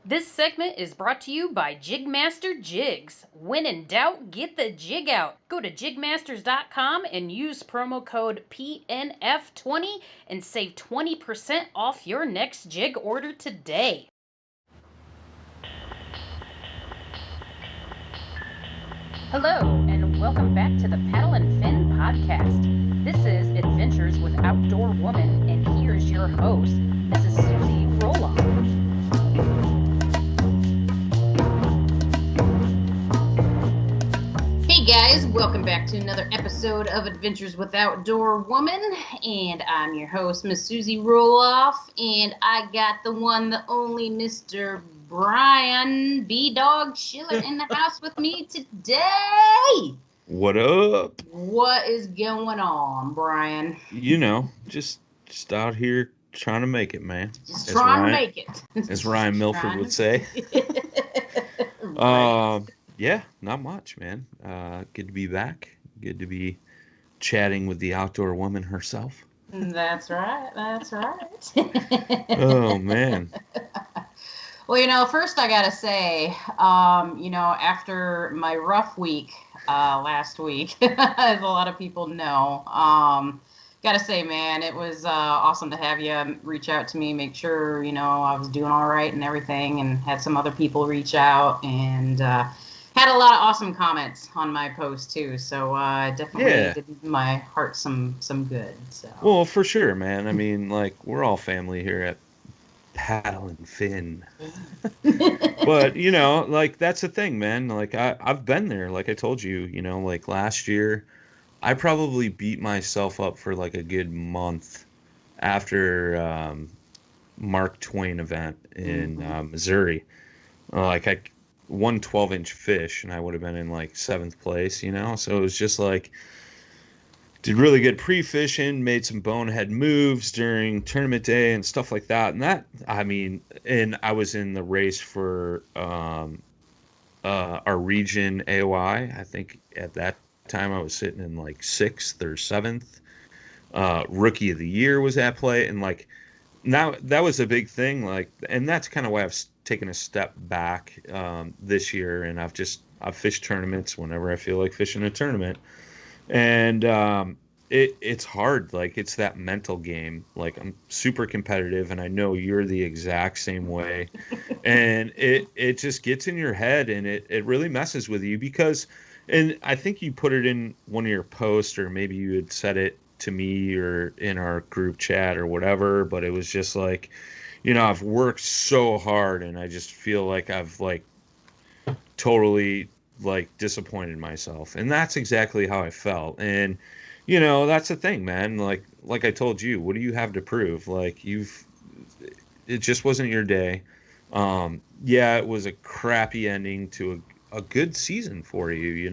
This segment is brought to you by JigMasters Jigs. When in doubt, get the jig out. Go to JigMasters.com and use promo code PNF20 and save 20% off your next jig order today. Hello, and welcome back to the Paddle and Fin podcast. This is Adventures with Outdoorwoman, and here's your host, Mrs. Susie Roloff. Hey guys, welcome back to another episode of Adventures with Outdoorwoman, and I'm your host, Miss Susie Roloff, and I got the one, the only Mr. Brian B-Dog Schiller in the house with me today. What up? What is going on, Brian? You know, just out here trying to make it, man. Just trying to make it. As Ryan Milford would say. Right. Yeah, not much, man. Good to be back. Good to be chatting with the outdoor woman herself. That's right. That's right. Oh, man. Well, first I gotta say, after my rough week last week, as a lot of people know, gotta say, man, it was awesome to have you reach out to me, make sure, I was doing all right and everything, and had some other people reach out, and had a lot of awesome comments on my post, too, so definitely did my heart some good. So. Well, for sure, man. I mean, we're all family here at Paddle and Fin. But that's the thing, man. I've been there, like I told you, last year I probably beat myself up for a good month after Mark Twain event in Missouri. I won 12-inch fish and I would have been in 7th place, so it was just did really good pre-fishing, made some bonehead moves during tournament day and stuff like that. And I was in the race for our region AOI. I think at that time I was sitting in 6th or 7th. Rookie of the year was at play. And now that was a big thing. And that's kind of why I've taken a step back this year. And I've fished tournaments whenever I feel like fishing a tournament. And it's hard. It's that mental game. I'm super competitive, and I know you're the exact same way. And it just gets in your head, and it really messes with you because, and I think you put it in one of your posts, or maybe you had said it to me or in our group chat or whatever, but it was just I've worked so hard, and I just feel like I've totally disappointed myself. And that's exactly how I felt. And that's the thing, man. Like I told you, what do you have to prove? It just wasn't your day. It was a crappy ending to a good season for you,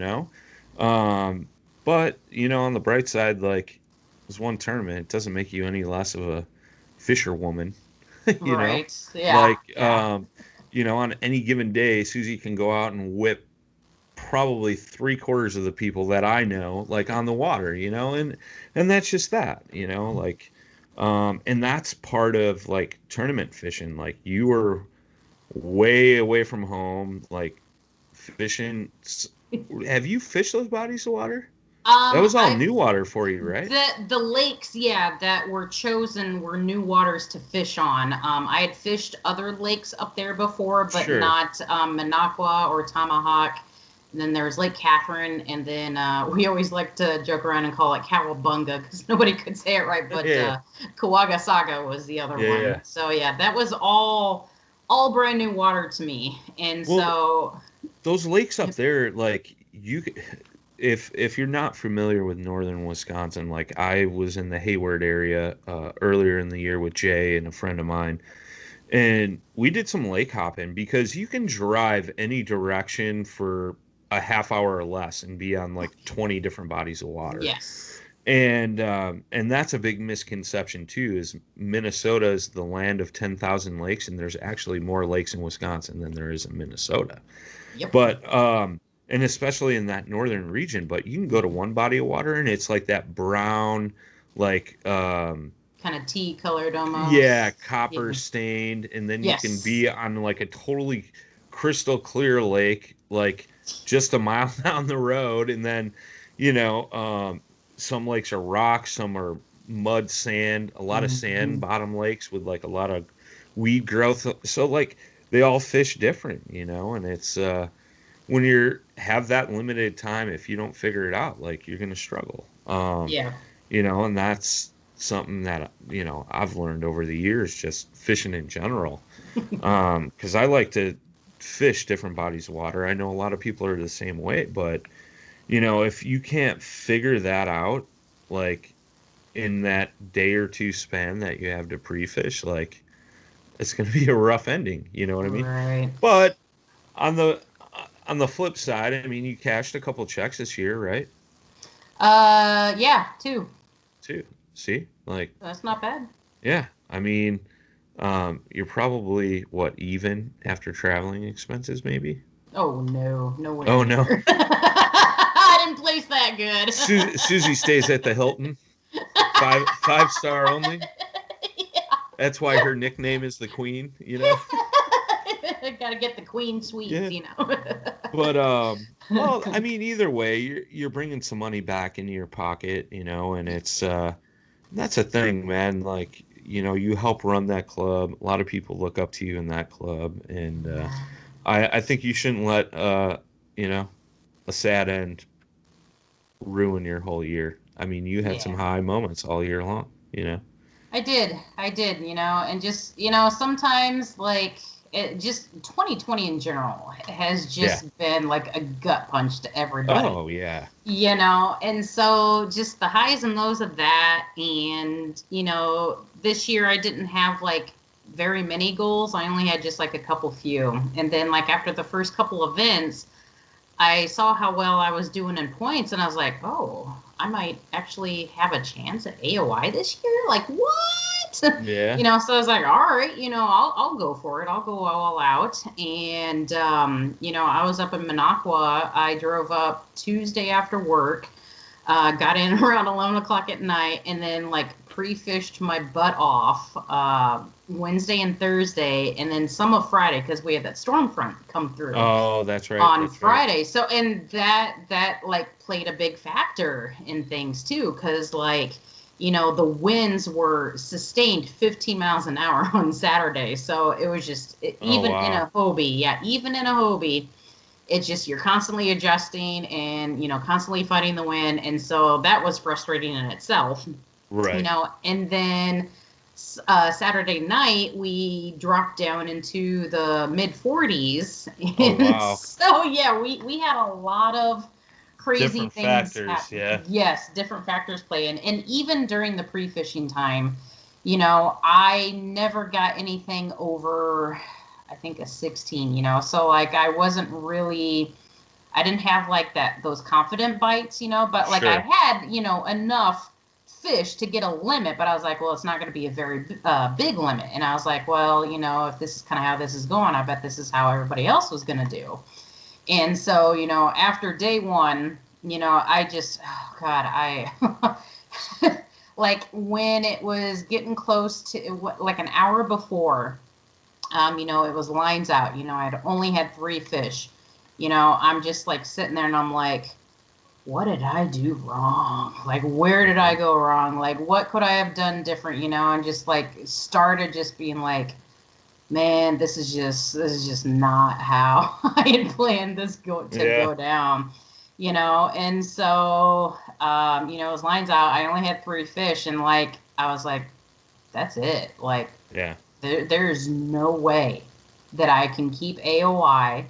but on the bright side, it was one tournament. It doesn't make you any less of a fisherwoman. Right. Yeah. On any given day, Susie can go out and whip probably 3/4 of the people that I know, on the water, and that's just that, and that's part of tournament fishing. You were way away from home, fishing. Have you fished those bodies of water? That was all new water for you, right? The lakes, that were chosen were new waters to fish on. I had fished other lakes up there before, but Sure. not Minocqua or Tomahawk. And then there's Lake Catherine, and then we always like to joke around and call it Cowabunga because nobody could say it right, but Kawagasaga was the other one. Yeah. So that was all brand new water to me. And so those lakes up there, if you're not familiar with northern Wisconsin, I was in the Hayward area earlier in the year with Jay and a friend of mine, and we did some lake hopping because you can drive any direction for a half hour or less and be on 20 different bodies of water. Yes. And that's a big misconception too, is Minnesota is the land of 10,000 lakes, and there's actually more lakes in Wisconsin than there is in Minnesota. Yep. But and especially in that northern region, but you can go to one body of water and it's that brown kind of tea colored Yeah, almost. copper Yeah. stained, and then you can Yes. be on like a totally crystal clear lake, like just a mile down the road, and then, you know, some lakes are rock, some are mud, sand, a lot of sand Mhm. bottom lakes with like a lot of weed growth. So like they all fish different, you know, and it's when you're have that limited time, if you don't figure it out, like you're gonna struggle. Yeah. You know, and that's something that, you know, I've learned over the years, just fishing in general. Because I like to fish different bodies of water. I know a lot of people are the same way, but you know, if you can't figure that out, like in that day or two span that you have to pre-fish, like it's going to be a rough ending. You know what I mean? Right. But on the flip side, I mean, you cashed a couple checks this year, right? Yeah, two. Too. See, like, That's not bad. yeah. I mean, you're probably what, even after traveling expenses, maybe? Oh no, nowhere Oh no. near. I didn't place that good. Susie stays at the Hilton, five star only. That's why her nickname is the Queen, you know? Gotta get the queen suites, Yeah. you know. But well, I mean, either way, you're bringing some money back into your pocket, you know, and it's that's a thing, man. Like, you know, you help run that club. A lot of people look up to you in that club, and Yeah. I think you shouldn't let you know, a sad end ruin your whole year. I mean, you had some Yeah. high moments all year long, you know? I did, you know, and just, you know, sometimes like it just 2020 in general has Yeah. just been like a gut punch to everybody, Oh, yeah. you know, and so just the highs and lows of that. And, you know, this year I didn't have like very many goals. I only had just like a couple few. And then like after the first couple events, I saw how well I was doing in points, and I was like, oh, I might actually have a chance at AOI this year. Like, what? Yeah. You know, so I was like, all right, you know, I'll go for it. I'll go all out. And, you know, I was up in Minocqua. I drove up Tuesday after work, got in around 11 o'clock at night, and then like pre-fished my butt off Wednesday and Thursday, and then some of Friday because we had that storm front come through Oh, that's right. on That's right. Friday. So, and that like played a big factor in things too, because like, you know, the winds were sustained 15 miles an hour on Saturday. So it was just Oh, even in wow. a Hobie, yeah, even in a Hobie, it's just you're constantly adjusting and, you know, constantly fighting the wind, and so that was frustrating in itself, you Right. know. And then Saturday night, we dropped down into the mid 40s. Oh, And wow. so, yeah, we had a lot of crazy Different things factors. happen. Yeah. Yes, different factors play in. And even during the pre fishing time, you know, I never got anything over, I think, a 16, you know. So, like, I wasn't really. I didn't have like that those confident bites, you know, but like I Sure. had, you know, enough fish to get a limit, but I was like, well, it's not going to be a very big limit. And I was like, well, you know, if this is kind of how this is going, I bet this is how everybody else was going to do. And so, you know, after day one, you know, I just, oh God, I, like when it was getting close to like an hour before, you know, it was lines out, you know, I'd only had three fish, you know, I'm just like sitting there and I'm like, what did I do wrong? Like, where did I Mhm. go wrong? Like, what could I have done different? You know, and just like started just being like, man, this is just not how I had planned this to Yeah. go down. You know, and so you know, it was lines out. I only had three fish, and like I was like, that's it. Like, Yeah. there's no way that I can keep AOI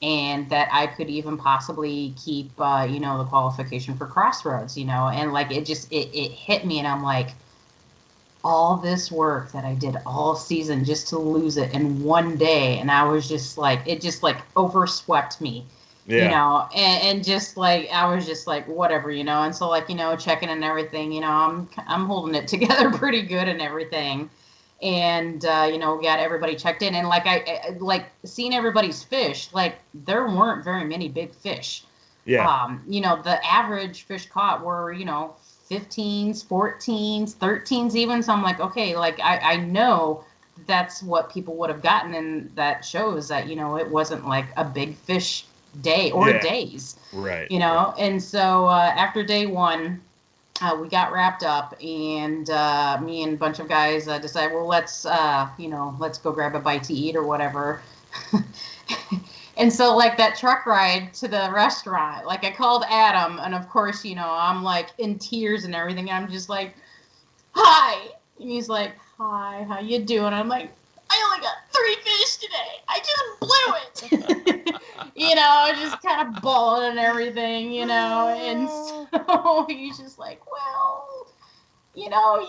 and that I could even possibly keep, you know, the qualification for Crossroads, you know, and like it hit me, and I'm like, all this work that I did all season just to lose it in one day, and I was just like, it just like overswept me, you Yeah. know, and just like I was just like whatever, you know, and so like, you know, checking and everything, you know, I'm holding it together pretty good and everything. And you know, got everybody checked in, and like I like seeing everybody's fish, like there weren't very many big fish. Yeah. You know, the average fish caught were, you know, 15s, 14s, 13s even. So I'm like, okay, like I know that's what people would have gotten, and that shows that, you know, it wasn't like a big fish day or days, right, you know. And so after day one, we got wrapped up, and me and a bunch of guys decided, well, let's you know, let's go grab a bite to eat or whatever. And so, like, that truck ride to the restaurant, like, I called Adam, and of course, you know, I'm like in tears and everything. I'm just like, hi. And he's like, hi, how you doing? I'm like, I only got 3 fish today. I just blew it. You know, just kind of bawling and everything, you know. And so he's just like, well, you know,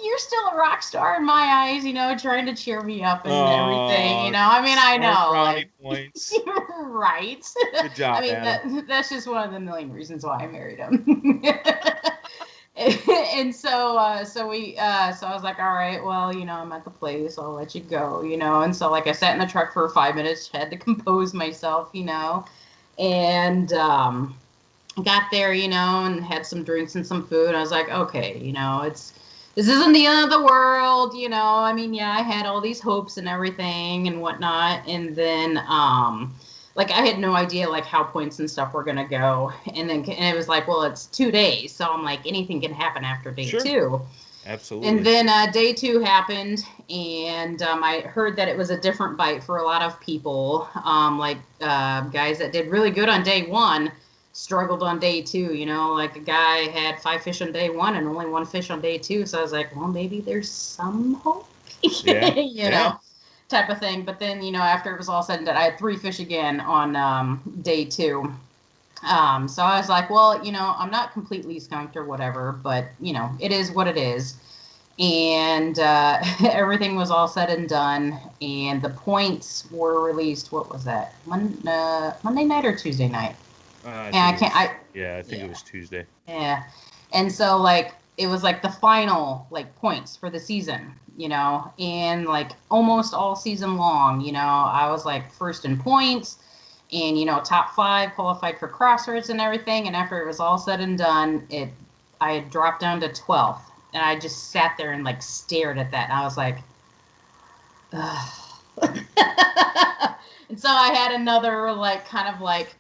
you're still a rock star in my eyes, you know, trying to cheer me up and everything, you know. I mean, I know, brownie like, points. right. Good job, I mean, Adam. that's just one of the million reasons why I married him. And so so I was like, all right, well, you know, I'm at the place, I'll let you go, you know. And so, like, I sat in the truck for 5 minutes, had to compose myself, you know, and got there, you know, and had some drinks and some food. I was like, okay, you know, this isn't the end of the world, you know. I mean, yeah, I had all these hopes and everything and whatnot, and then like, I had no idea like how points and stuff were gonna go, and it was like, well, it's 2 days, so I'm like, anything can happen after day two. Absolutely. And then day 2 happened, and I heard that it was a different bite for a lot of people. Like guys that did really good on day 1 struggled on day 2. You know, like a guy had 5 fish on day 1 and only 1 fish on day 2. So I was like, well, maybe there's some hope, you know, type of thing. But then, you know, after it was all said and done, I had 3 fish again on day 2. So I was like, well, you know, I'm not completely skunked or whatever, but, you know, it is what it is. And everything was all said and done, and the points were released. What was that? Monday night or Tuesday night? I think it was Tuesday. Yeah. And so, like, it was like the final, like, points for the season, you know, and like almost all season long, you know, I was like first in points, and, you know, top 5 qualified for crossroads and everything. And after it was all said and done, I had dropped down to 12th, and I just sat there and like stared at that, and I was like, ugh. And so I had another like kind of like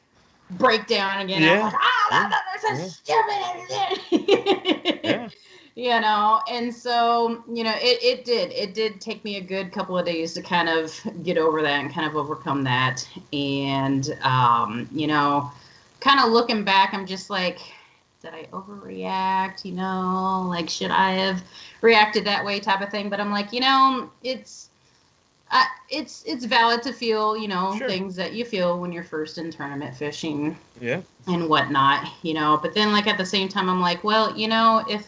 breakdown again. I was like, that's so stupid. You know, and so, you know, it did take me a good couple of days to kind of get over that and kind of overcome that. And you know, kind of looking back, I'm just like, did I overreact? You know, like, should I have reacted that way, type of thing? But I'm like, you know, it's valid to feel, you know, things that you feel when you're first in tournament fishing, and whatnot, you know. But then, like, at the same time, I'm like, well, you know, if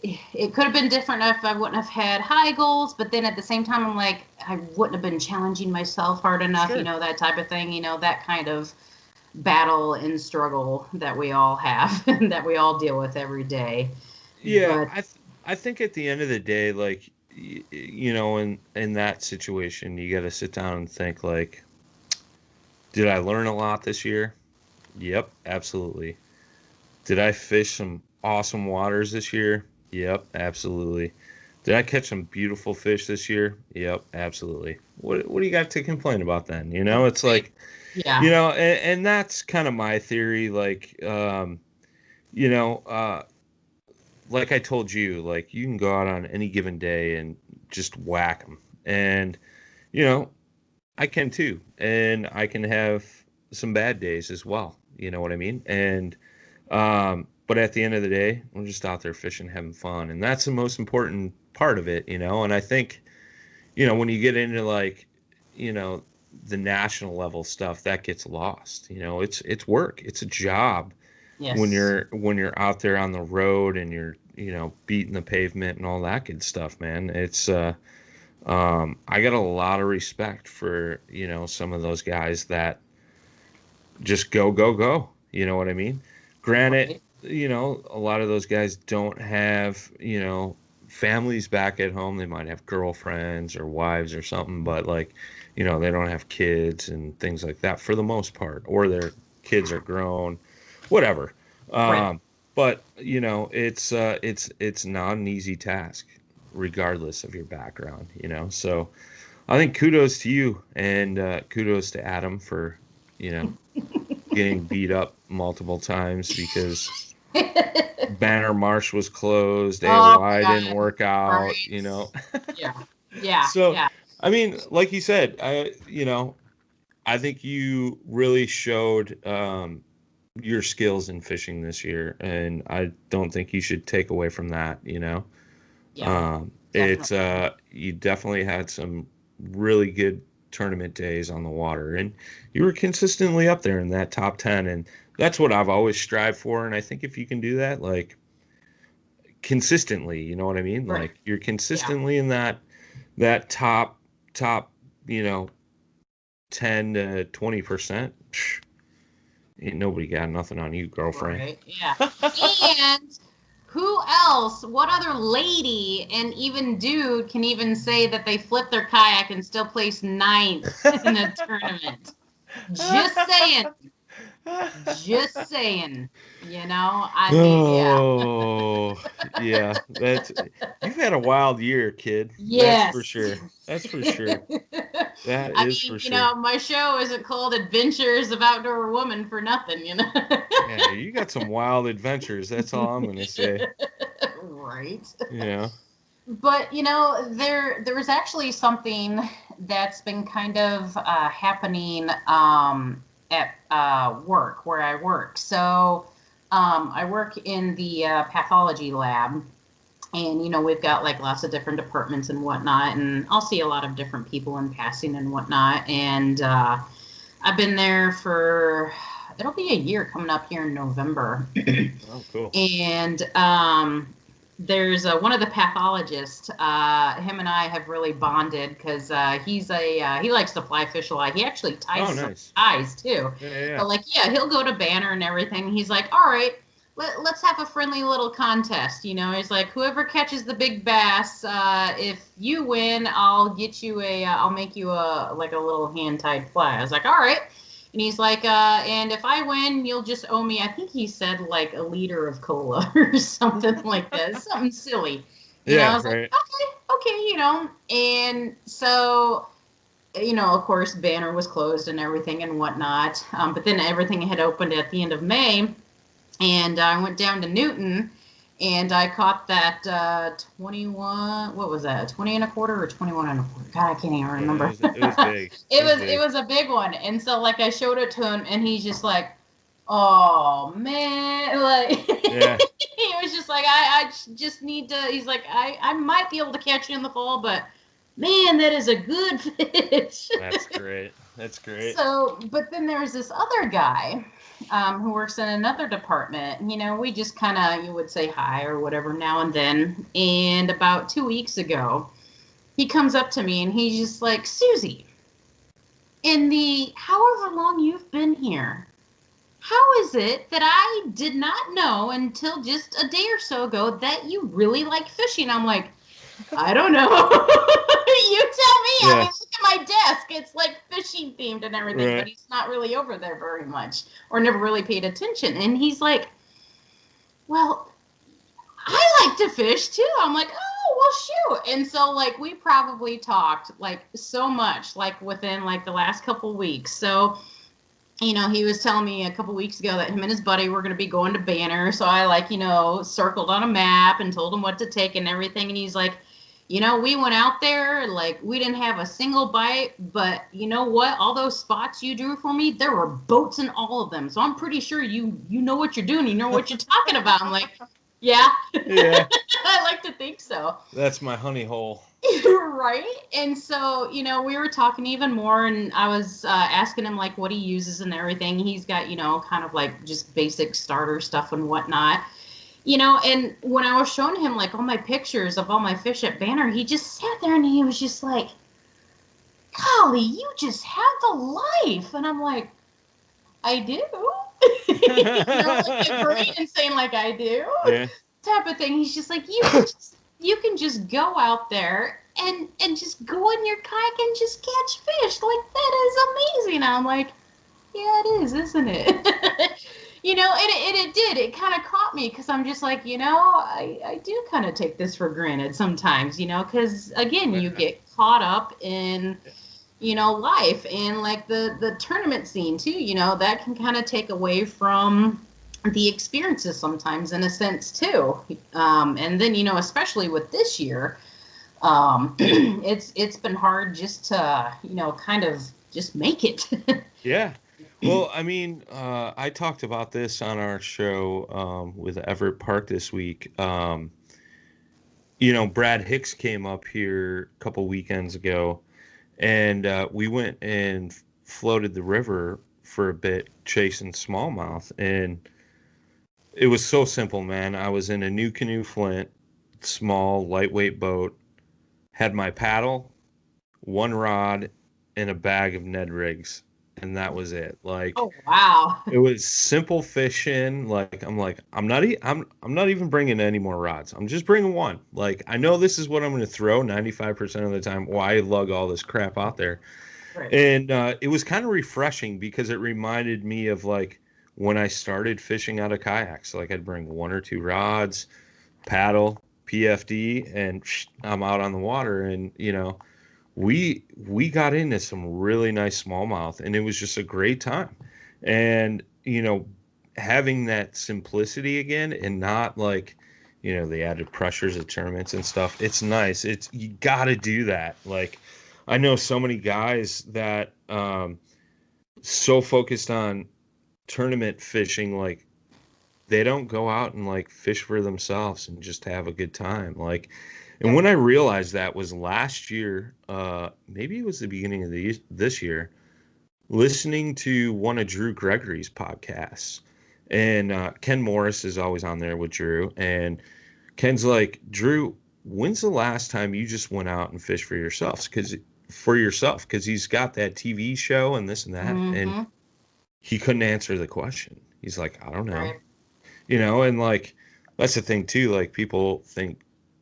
it could have been different if I wouldn't have had high goals, but then at the same time, I'm like, I wouldn't have been challenging myself hard enough, you know, that type of thing, you know, that kind of battle and struggle that we all have and that we all deal with every day. Yeah, but I think at the end of the day, like, you know, in that situation, you got to sit down and think, like, did I learn a lot this year? Yep, absolutely. Did I fish some awesome waters this year? Yep, absolutely. Did I catch some beautiful fish this year? Yep, absolutely. What do you got to complain about then? You know, it's like, you know, and that's kind of my theory. Like, you know, like I told you, like, you can go out on any given day and just whack them. And, you know, I can too. And I can have some bad days as well. You know what I mean? And, but at the end of the day, we're just out there fishing, having fun. And that's the most important part of it, you know? And I think, you know, when you get into, like, you know, the national level stuff, that gets lost. You know, it's work. It's a job. Yes. When you're out there on the road and you're, you know, beating the pavement and all that good stuff, man. It's I got a lot of respect for, you know, some of those guys that just go. You know what I mean? Granted, you know, a lot of those guys don't have, you know, families back at home. They might have girlfriends or wives or something, but, like, you know, they don't have kids and things like that for the most part, or their kids are grown, whatever. But it's not an easy task, regardless of your background. So I think kudos to you, and kudos to Adam for getting beat up multiple times because Banner Marsh was closed, Oh my AOI didn't God. work out. Right. Yeah. Yeah. So Yeah. I mean, like you said, I think you really showed your skills in fishing this year, and I don't think you should take away from that. Yeah. It's Definitely. you definitely had some really good tournament days on the water, and you were consistently up there in that top 10, and that's what I've always strived for. And I think if you can do that, like consistently, you know what I mean? Right. Like you're Yeah. consistently in that top, you know, 10 to 20%. Ain't nobody got nothing on you, girlfriend. Right. Yeah. And who else? What other lady and even dude can even say that they flipped their kayak and still place ninth in a tournament? Just saying. Just saying. I mean, yeah. Oh, yeah. You've had a wild year, kid. That's for Yes. sure. That's for sure. That I is mean, for sure. my show isn't called Adventures of Outdoor Woman for nothing. Yeah, you got some wild adventures. That's all I'm gonna say. Right. Yeah. But there was actually something that's been kind of happening at work where I work. So I work in the pathology lab, and we've got like lots of different departments and whatnot, and I'll see a lot of different people in passing and whatnot. And I've been there for it'll be a year coming up here in November. Oh, cool. And there's one of the pathologists. Him and I have really bonded because he likes to fly fish a lot. He actually ties Oh, some nice. ties too. Yeah, yeah, yeah. But like, yeah, he'll go to Banner and everything. He's like, all right, let's have a friendly little contest. He's like, whoever catches the big bass, if you win, I'll make you a little hand tied fly. I was like, all right. And he's like, and if I win, you'll just owe me, I think he said like a liter of cola or something like that. Something silly. I Yeah, was like, right. okay. And so, of course, Banner was closed and everything and whatnot. But then everything had opened at the end of May. And I went down to Newton, and I caught that 21. What was that? 20 and a quarter or 21 and a quarter? God, I can't even Yeah, it remember. was it was big. It it was was it big. was a big one, and so like I showed it to him, and he's just like, "Oh man!" Like Yeah, he was just like, "I just need to." He's like, "I might be able to catch you in the fall, but man, that is a good fish." that's great. That's great. So, but then there's this other guy who works in another department. We just kind of, you would say hi or whatever now and then. And about 2 weeks ago, he comes up to me and he's just like, Susie, in the however long you've been here, how is it that I did not know until just a day or so ago that you really like fishing? I'm like, I don't know. You tell me. I Yeah, mean, look at my desk. It's like fishing themed and everything, but right. he's not really over there very much or never really paid attention. And he's like, well, I like to fish too. I'm like, oh, well, shoot. And so, like, we probably talked like so much, like within like the last couple weeks. So, he was telling me a couple weeks ago that him and his buddy were going to be going to Banner. So I circled on a map and told him what to take and everything. And he's like, we went out there, like we didn't have a single bite, but you know what? All those spots you drew for me, there were boats in all of them. So I'm pretty sure you know what you're doing. You know what you're talking about. I'm like, yeah, Yeah, I like to think so. that's my honey hole. Right. And so, we were talking even more, and I was asking him like what he uses and everything. He's got, kind of like just basic starter stuff and whatnot. And when I was showing him like all my pictures of all my fish at Banner, he just sat there and he was just like, golly, you just have the life. And I'm like, I do. Like agreeing and saying like I do Yeah, type of thing. He's just like, you can just go out there and just go in your kayak and just catch fish. Like, that is amazing. I'm like, yeah, it is, isn't it? You know, it did. It kind of caught me because I'm just like, you know, I do kind of take this for granted sometimes, you know, because again, you get caught up in, you know, life and like the tournament scene too, you know, that can kind of take away from the experiences sometimes in a sense too. And then, you know, especially with this year, it's been hard just to, you know, kind of just make it. Yeah. Well, I mean, I talked about this on our show with Everett Park this week. Brad Hicks came up here a couple weekends ago, and we went and floated the river for a bit chasing smallmouth. And it was so simple, man. I was in a new canoe Flint, small, lightweight boat, had my paddle, one rod, and a bag of Ned rigs. And that was it. Like, Oh, wow. it was simple fishing. I'm not even bringing any more rods. I'm just bringing one. Like, I know this is what I'm going to throw 95% of the time. Why lug all this crap out there? Right. And it was kind of refreshing because it reminded me of like when I started fishing out of kayaks. Like, I'd bring one or two rods, paddle, PFD, and I'm out on the water. And we got into some really nice smallmouth, and it was just a great time. And having that simplicity again, and not like the added pressures of tournaments and stuff. It's nice. It's You got to do that. Like, I know so many guys that so focused on tournament fishing, like they don't go out and like fish for themselves and just have a good time. Like, and when I realized that was last year, maybe it was the beginning of this year, listening to one of Drew Gregory's podcasts. And Ken Morris is always on there with Drew. And Ken's like, Drew, when's the last time you just went out and fished for yourself? Because he's got that TV show and this and that. Mm-hmm. And he couldn't answer the question. He's like, I don't know. Right. And like, that's the thing too. Like, people think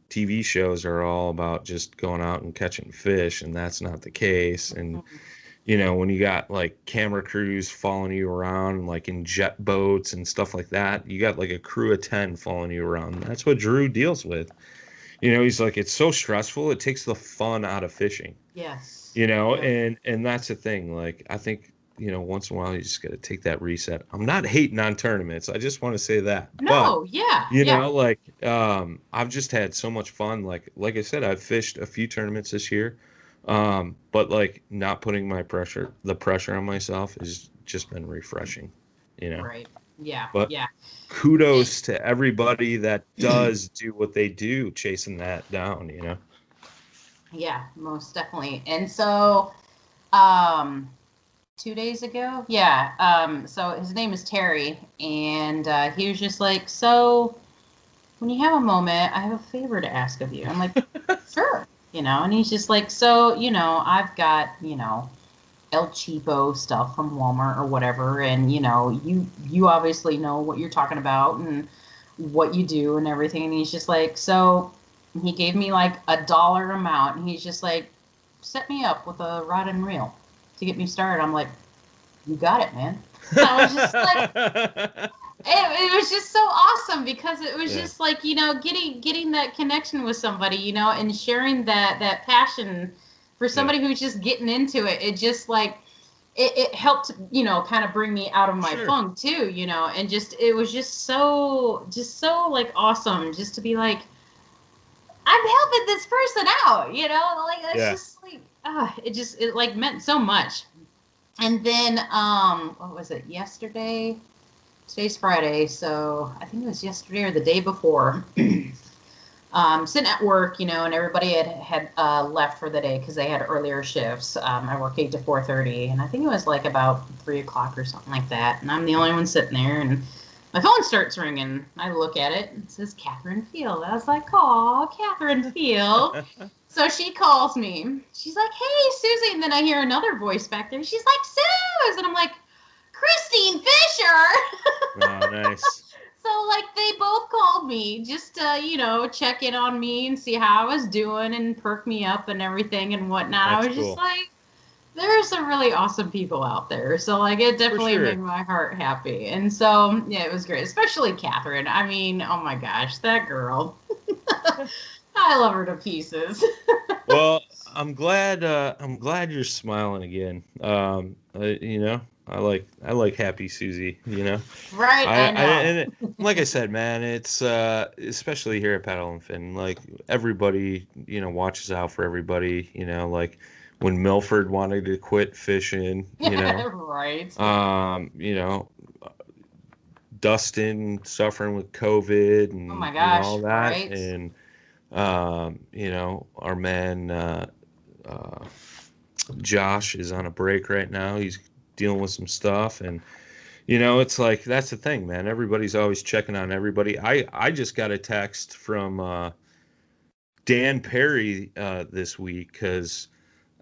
TV shows are all about just going out and catching fish, and that's not the case. And when you got like camera crews following you around, like in jet boats and stuff like that, you got like a crew of 10 following you around. That's what Drew deals with. He's like, it's so stressful, it takes the fun out of fishing. Yes. And that's the thing. Like, I think once in a while you just got to take that reset. I'm not hating on tournaments, I just want to say that. No, but, yeah. like, I've just had so much fun. Like I said, I've fished a few tournaments this year, but like, not putting the pressure on myself has just been refreshing. Right. Yeah. But yeah. kudos to everybody that does do what they do, chasing that down. Yeah, most definitely. And so 2 days ago, so his name is Terry, and he was just like, so when you have a moment, I have a favor to ask of you. I'm like, sure. And he's just like, so I've got El Cheapo stuff from Walmart or whatever, and you obviously know what you're talking about and what you do and everything. And he's just like, so he gave me like $1 amount, and he's just like, set me up with a rod and reel to get me started. I'm like, you got it, man. I was just like, it was just so awesome because it was just like, getting that connection with somebody, and sharing that passion for somebody who's just getting into it. It just like, it helped, kind of bring me out of my funk too, and just, it was just so like awesome just to be like, I'm helping this person out, like, that's just like, it like meant so much. And then, what was it, yesterday? Today's Friday, so I think it was yesterday or the day before. Sitting at work, and everybody had left for the day because they had earlier shifts. I work 8 to 4:30, and I think it was like about 3 o'clock or something like that. And I'm the only one sitting there, and my phone starts ringing. I look at it, and it says Catherine Field. I was like, "Aw, Catherine Field." So she calls me. She's like, "Hey, Susie," and then I hear another voice back there. She's like, "Suze," and I'm like, "Christine Fisher." Oh, nice. So, like, they both called me just to, check in on me and see how I was doing and perk me up and everything and whatnot. That's I was just cool. like, there are some really awesome people out there. So like it For definitely sure. made my heart happy. And so yeah, it was great. Especially Catherine. I mean, oh my gosh, that girl. I love her to pieces. Well, I'm glad you're smiling again. You know, I like happy Susie, you know. Right, I know. And like I said, man, it's especially here at Paddle and Fin, like everybody, you know, watches out for everybody, you know, like when Milford wanted to quit fishing, Yeah, right. you know, Dustin suffering with COVID Oh my and all gosh, that, right? and you know, our man uh, Josh is on a break right now. He's dealing with some stuff, and you know, it's like that's the thing, man. Everybody's always checking on everybody. I just got a text from Dan Perry this week because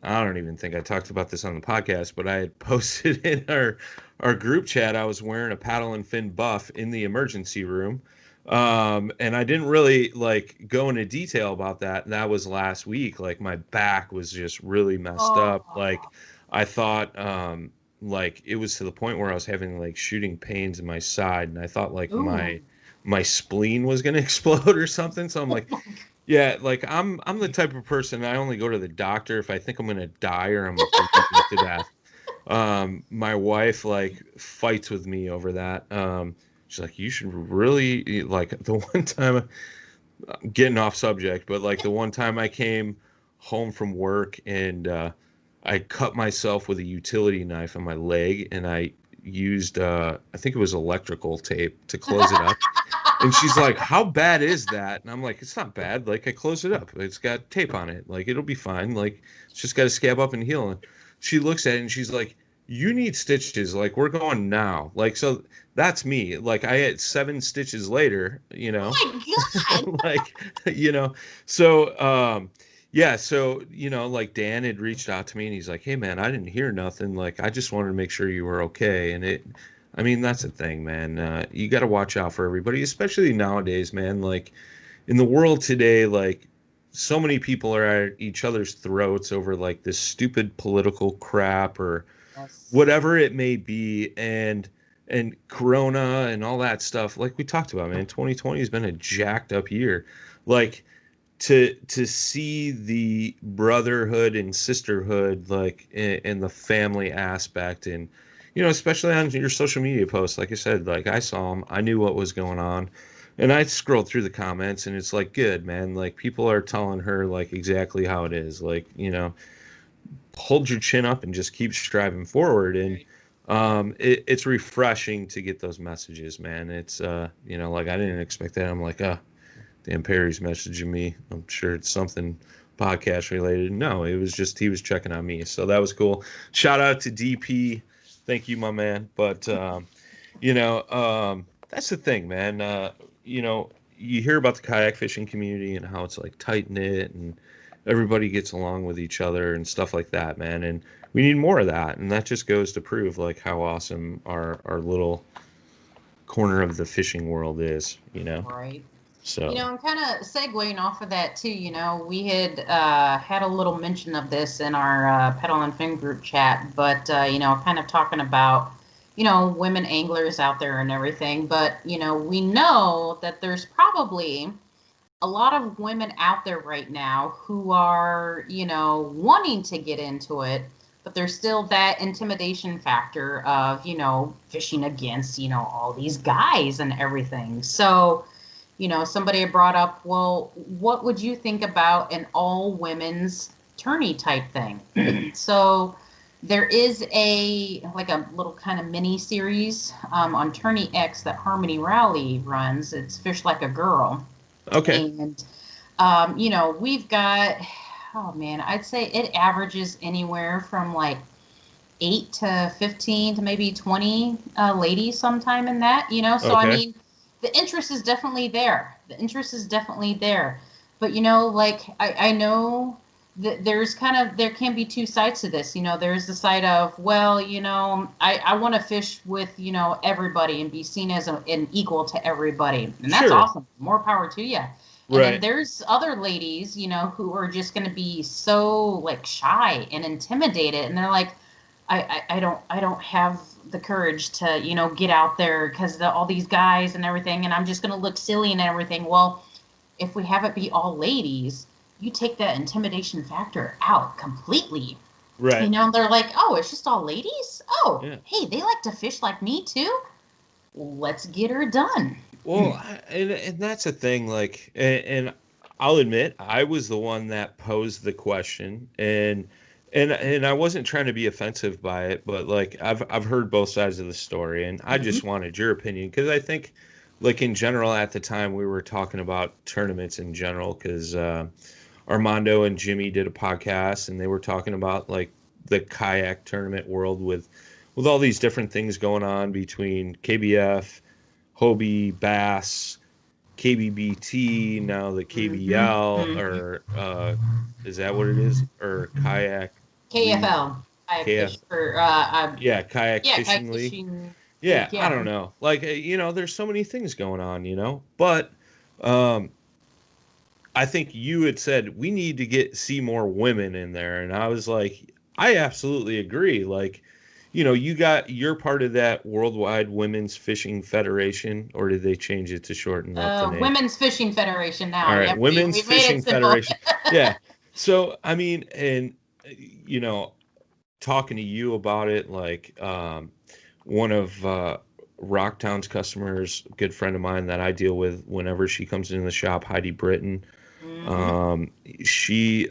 I don't even think I talked about this on the podcast, but I had posted in our group chat I was wearing a paddle and fin buff in the emergency room. And I didn't really like go into detail about that. That was last week. Like my back was just really messed up. Like Oh, I thought like it was to the point where I was having like shooting pains in my side and I thought like ooh. my spleen was gonna explode or something. So I'm like, yeah, like I'm the type of person I only go to the doctor if I think I'm gonna die or I'm bleeding to death. My wife like fights with me over that. She's like, you should really like the one time getting off subject, but like the one time I came home from work and I cut myself with a utility knife on my leg and I used I think it was electrical tape to close it up. And she's like, "How bad is that?" And I'm like, "It's not bad. Like I close it up. It's got tape on it. Like it'll be fine. Like it's just got to scab up and heal." And she looks at it and she's like, "You need stitches. Like we're going now." Like so that's me. Like I had 7 stitches later, you Oh know. my God. Like you know. So yeah, so you know, like Dan had reached out to me and he's like, "Hey man, I didn't hear nothing. Like I just wanted to make sure you were okay." And it I mean, that's the thing, man. You got to watch out for everybody, especially nowadays, man. Like in the world today, like so many people are at each other's throats over like this stupid political crap or Yes. whatever it may be, and Corona and all that stuff. Like we talked about, man. 2020 has been a jacked up year. Like to see the brotherhood and sisterhood like in the family aspect and you know especially on your social media posts like I said like I saw them I knew what was going on and I scrolled through the comments and it's like good man like people are telling her like exactly how it is like you know hold your chin up and just keep striving forward and it's refreshing to get those messages man it's you know like I didn't expect that I'm like Dan Perry's messaging me. I'm sure it's something podcast related. No, it was just he was checking on me. So that was cool. Shout out to DP. Thank you, my man. But you know, that's the thing, man. You know, you hear about the kayak fishing community and how it's like tight knit and everybody gets along with each other and stuff like that, man. And we need more of that. And that just goes to prove like how awesome our little corner of the fishing world is, you know. Right. You So know, I'm kind of segueing off of that too. You know, we had had a little mention of this in our Pedal and Fin group chat, but you know, kind of talking about women anglers out there and everything. But you know, we know that there's probably a lot of women out there right now who are wanting to get into it, but there's still that intimidation factor of fishing against all these guys and everything. So somebody brought up, well, what would you think about an all women's tourney type thing? So there is a little kind of mini series on Tourney X that Harmony Rally runs. It's Fish Like a Girl. okay. And we've got, oh man, I'd say it averages anywhere from like 8 to 15 to maybe 20 ladies sometime in that. So I Okay. mean, the interest is definitely there. The interest is definitely there. But like I know that there can be two sides to this. There's the side of, well, I want to fish with everybody and be seen as an equal to everybody, and that's Sure. awesome. More power to you. And then Right. there's other ladies, you know, who are just going to be so like shy and intimidated, and they're like, I don't have the courage to, you know, get out there because all these guys and everything, and I'm just going to look silly and everything. Well, if we have it be all ladies, you take that intimidation factor out completely. You Right. know, they're like, oh, it's just all ladies. Oh, Yeah. hey, they like to fish like me too. Let's get her done. Well, and that's a thing. Like, and I'll admit, I was the one that posed the question, and I wasn't trying to be offensive by it, but like I've heard both sides of the story, and I Mm-hmm. just wanted your opinion because I think, like in general, at the time we were talking about tournaments in general because Armando and Jimmy did a podcast, and they were talking about like the kayak tournament world with all these different things going on between KBF, Hobie, Bass, KBBT, now the Mm-hmm. KBL, Mm-hmm. or is that what it is? Or Kayak League, KFL, kayak KF, fish, or yeah, Kayak yeah, kayak Fishing League. fishing Yeah, league. I Yeah. don't know. Like, there's so many things going on, but um, I think you had said we need to see more women in there, and I was like, I absolutely agree. Like, you're part of that Worldwide Women's Fishing Federation, or did they change it to shorten up the name? Women's Fishing Federation All now. right, Yep, Women's we made Fishing it simple. Federation. Yeah. So, I mean, and you know, talking to you about it, like one of Rocktown's customers, a good friend of mine that I deal with whenever she comes into the shop, Heidi Britton. Mm-hmm. Um, she,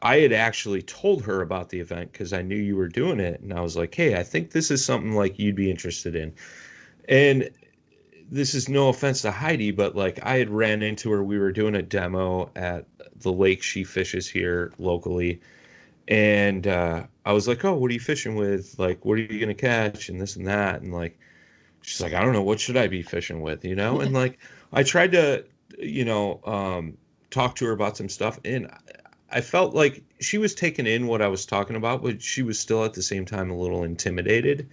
I had actually told her about the event because I knew you were doing it, and I was like, "Hey, I think this is something like you'd be interested in." And this is no offense to Heidi, but like I had ran into her. We were doing a demo at the lake she fishes here locally, and I was like, "Oh, what are you fishing with? Like, what are you gonna catch?" And this and that, and like, she's like, "I don't know. What should I be fishing with?" And like, I tried to, you know, um, talk to her about some stuff, and I felt like she was taking in what I was talking about, but she was still at the same time a little intimidated.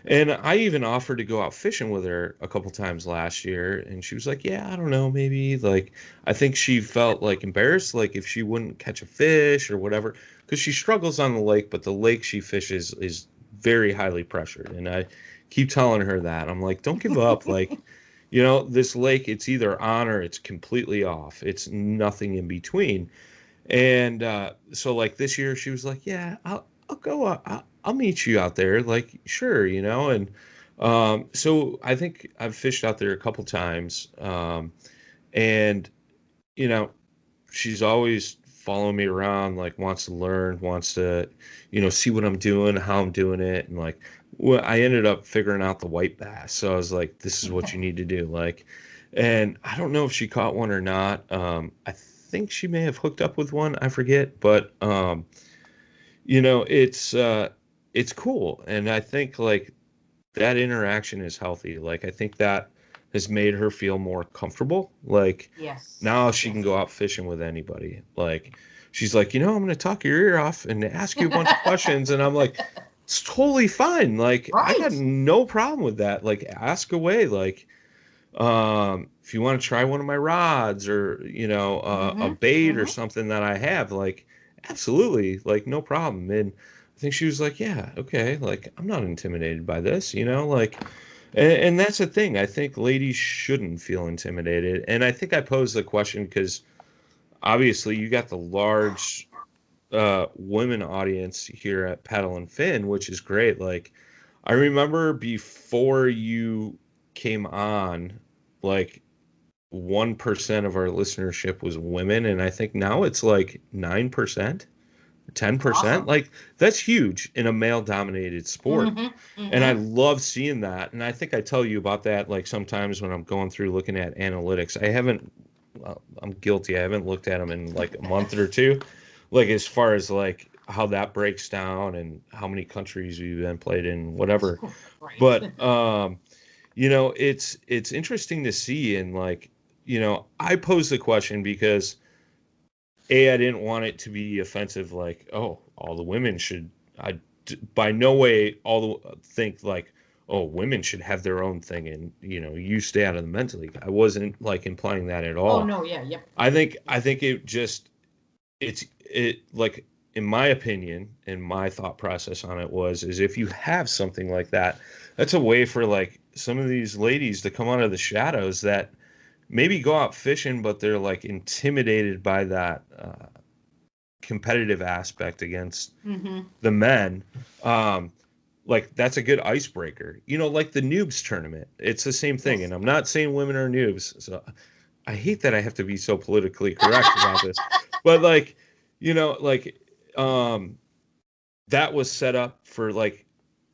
And I even offered to go out fishing with her a couple times last year, and she was like, "Yeah, I don't know, maybe." Like, I think she felt like embarrassed, like if she wouldn't catch a fish or whatever, because she struggles on the lake, but the lake she fishes is very highly pressured. And I keep telling her that. I'm like, "Don't give up. Like, this lake, it's either on or it's completely off. It's nothing in between." And so like this year she was like, "Yeah, I'll go I'll meet you out there." Like, sure, and so I think I've fished out there a couple times. And you know, she's always following me around, like wants to learn, wants to, see what I'm doing, how I'm doing it. And like, well, I ended up figuring out the white bass. So I was like, this is what you need to do. Like, and I don't know if she caught one or not. I think she may have hooked up with one. I forget, but you know, it's cool. And I think like that interaction is healthy. Like, I think that has made her feel more comfortable. Like, Yes. now she can Yes. go out fishing with anybody. Like, she's like, I'm going to talk your ear off and ask you a bunch of questions. And I'm like, it's totally fine. Like, I got Right. no problem with that. Like, ask away. Like, if you want to try one of my rods or, a Mm-hmm. bait or Mm-hmm. something that I have, like, absolutely, like, no problem. And I think she was like, yeah, okay. Like, I'm not intimidated by this, like, and that's the thing. I think ladies shouldn't feel intimidated. And I think I posed the question because obviously you got the large women audience here at Paddle and Fin, which is great. Like, I remember before you came on, like 1% of our listenership was women, and I think now it's like 9%, That's 10%. awesome. Like, that's huge in a male-dominated sport. Mm-hmm. And I Mm-hmm. love seeing that. And I think I tell you about that like sometimes when I'm going through looking at analytics. I haven't I'm guilty. I haven't looked at them in like a month or two. Like, as far as like how that breaks down and how many countries we've been played in, whatever. Right. But it's interesting to see. And like, I posed the question because I didn't want it to be offensive, like, oh, all the women should. I by no way all the think like, oh, women should have their own thing and, you know, you stay out of the men's league. I wasn't like implying that at Oh all. no, yeah, yep. I think it like, in my opinion and my thought process on it is if you have something like that, that's a way for like some of these ladies to come out of the shadows that maybe go out fishing, but they're like intimidated by that competitive aspect against the men. Like that's a good icebreaker, you know, like the noobs tournament. It's the same thing. Yes. And I'm not saying women are noobs. So I hate that I have to be so politically correct about this, but like, you know, like, that was set up for like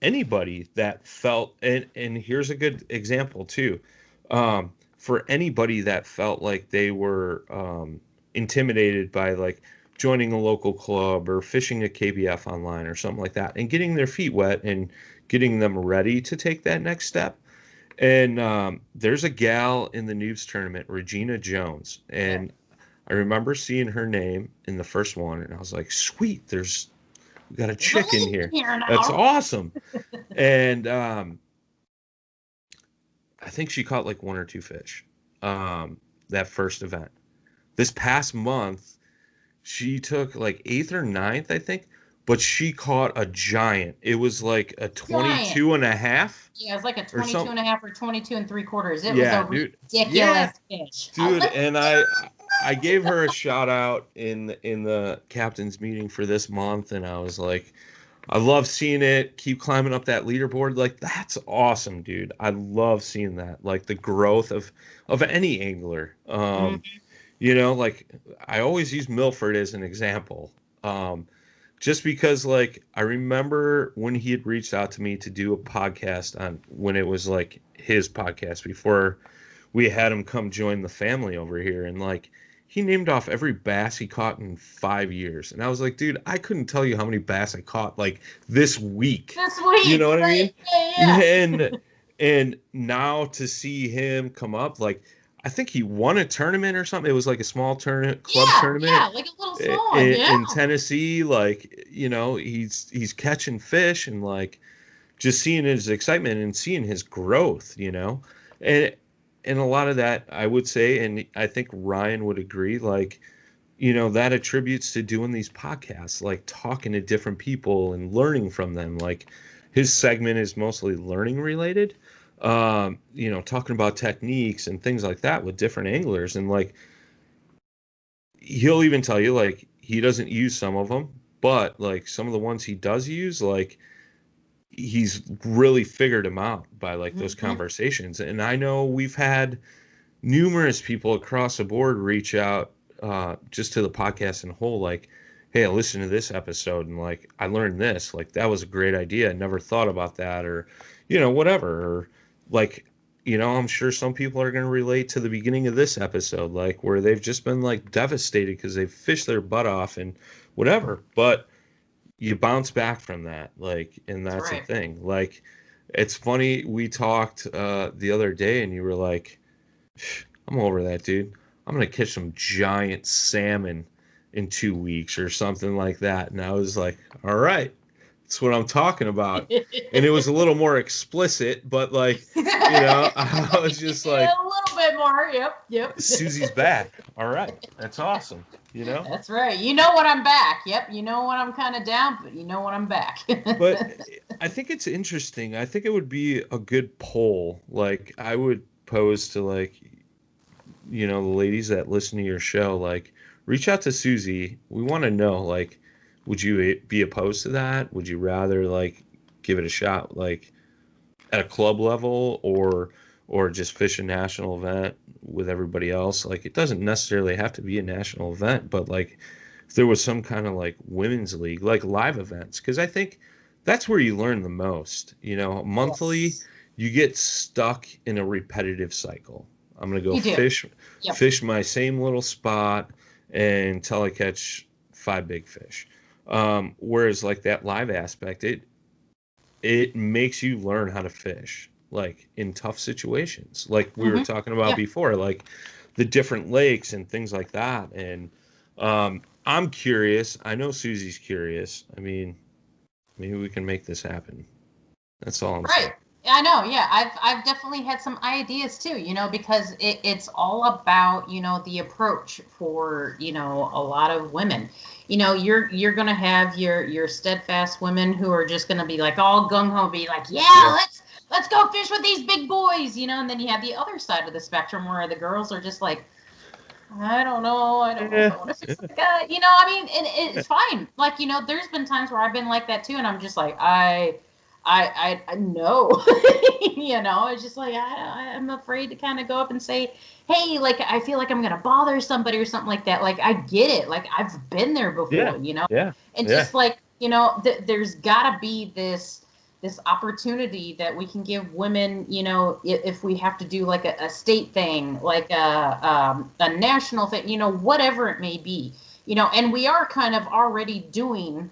anybody that felt, and here's a good example too. For anybody that felt like they were, intimidated by like joining a local club or fishing a KBF online or something like that and getting their feet wet and getting them ready to take that next step. And there's a gal in the noobs tournament, Regina Jones, Yeah. and I remember seeing her name in the first one, and I was like, "Sweet, we got a There's a chick in lady here. here That's now. awesome." And I think she caught like one or two fish, that first event. This past month, she took like eighth or ninth, I think, but she caught a giant. It was like a Giant. 22 and a half Yeah, it was like a or 22 something. and a half or 22 and 3/4. It was Yeah, a dude. ridiculous Yeah, fish. I was dude. like, And I gave her a shout out in the captain's meeting for this month, and I was like, I love seeing it keep climbing up that leaderboard. Like that's awesome, dude. I love seeing that. Like the growth of any angler. You know, like I always use Milford as an example. Just because like I remember when he had reached out to me to do a podcast on when it was like his podcast before we had him come join the family over here, and like he named off every bass he caught in 5 years, and I was like, dude, I couldn't tell you how many bass I caught like this week. this You week, know what I right? mean? Yeah, yeah. And now to see him come up, like I think he won a tournament or something. It was like a small tournament, club Yeah, tournament yeah, like a little small one. Yeah. in Tennessee. Like, you know, he's catching fish, and like just seeing his excitement and seeing his growth, you know. And and a lot of that I would say, and I think Ryan would agree, like, you know, that attributes to doing these podcasts, like talking to different people and learning from them. Like his segment is mostly learning related. You know, talking about techniques and things like that with different anglers, and like he'll even tell you like he doesn't use some of them, but like some of the ones he does use, like he's really figured them out by like those Mhm. conversations. And I know we've had numerous people across the board reach out, just to the podcast in whole, like, hey, I listened to this episode and like I learned this, like that was a great idea, I never thought about that, or you know, whatever. Or like, you know, I'm sure some people are going to relate to the beginning of this episode, like where they've just been like devastated because they've fished their butt off and whatever, but you bounce back from that, like, and That's that's the right. thing. Like it's funny, we talked the other day and you were like, I'm over that, dude. I'm gonna catch some giant salmon in 2 weeks or something like that. And I was like, all right, that's what I'm talking about. And it was a little more explicit, but like, you know, I was just Yeah, like, a little bit more. Yep, yep. Susie's back. All right, that's awesome. You know, That's right. You know when I'm back. Yep. You know when I'm kind of down, but you know when I'm back. but I think it's interesting. I think it would be a good poll. Like I would pose to like, you know, the ladies that listen to your show, like reach out to Susie. We want to know, like, would you be opposed to that? Would you rather like give it a shot, like at a club level, or just fish a national event with everybody else? Like, it doesn't necessarily have to be a national event, but like if there was some kind of like women's league, like live events, because I think that's where you learn the most. You know, monthly, Yes, you get stuck in a repetitive cycle. I'm gonna go you do. Yep. fish my same little spot until I catch five big fish. Whereas like that live aspect, it makes you learn how to fish like in tough situations, like we were Hmm. talking about Yep. before, like the different lakes and things like that. And I'm curious. I know Susie's curious. I mean, maybe we can make this happen. That's all I'm Right. saying. I know, yeah. I've definitely had some ideas too, because it's all about, the approach for, a lot of women. You're gonna have your steadfast women who are just gonna be like all gung ho, be like, yeah, Yeah. let's go fish with these big boys, and then you have the other side of the spectrum where the girls are just like, I don't know. I don't know if Yeah. I want to fish like that. I mean, and it's fine. Like, there's been times where I've been like that too, and I'm just like, I know. It's just like I'm afraid to kind of go up and say, hey, like I feel like I'm gonna bother somebody or something like that. Like I get it. Like I've been there Yeah. before, Yeah. and Yeah. just like there's gotta be this opportunity that we can give women, if we have to do like a state thing, like a national thing, whatever it may be, and we are kind of already doing